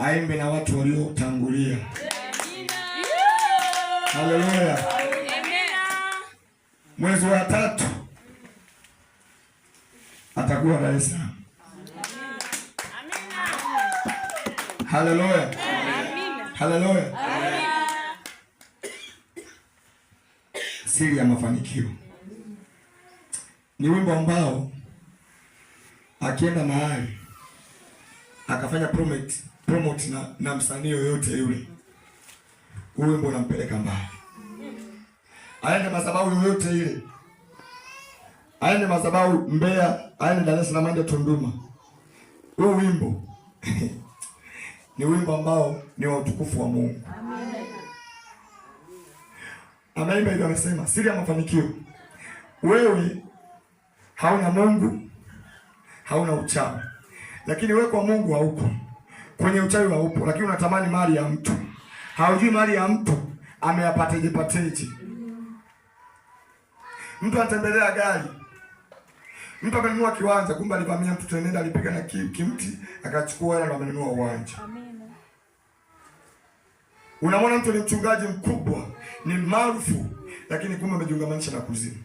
aimbe na watu waliotangulia. Haleluya. Mwezi wa 3 atakuwa Dar es Salaam. Haleluya. Haleluya. Siri ya mafanikio ni wimbo ambao akienda mahali akafanya promote na msanii yoyote yule, huo wimbo unampeleka mbali. Aende madhabahu yoyote ile, aende madhabahu Mbeya, aende Dar es Salaam, aende Tunduma, huo wimbo ni wimbo ambao ni wa utukufu wa Mungu. Ameimba hivyo, amesema siri ya mafanikio, wewe hauna Mungu, hauna uchawi, lakini wewe kwa Mungu hauko, kwenye uchawi haupo, lakini unatamani mali ya mtu. Haujui mali ya mtu ameyapateje. Mtu anatembelea gari, mtu amenunua kiwanja, kumbe alivamia mtu tenenda, alipiga na kimti akachukua hela na amenunua uwanja. Unamwona mtu ni mchungaji mkubwa, ni maarufu, lakini kumbe amejiungamanisha na kuzimu.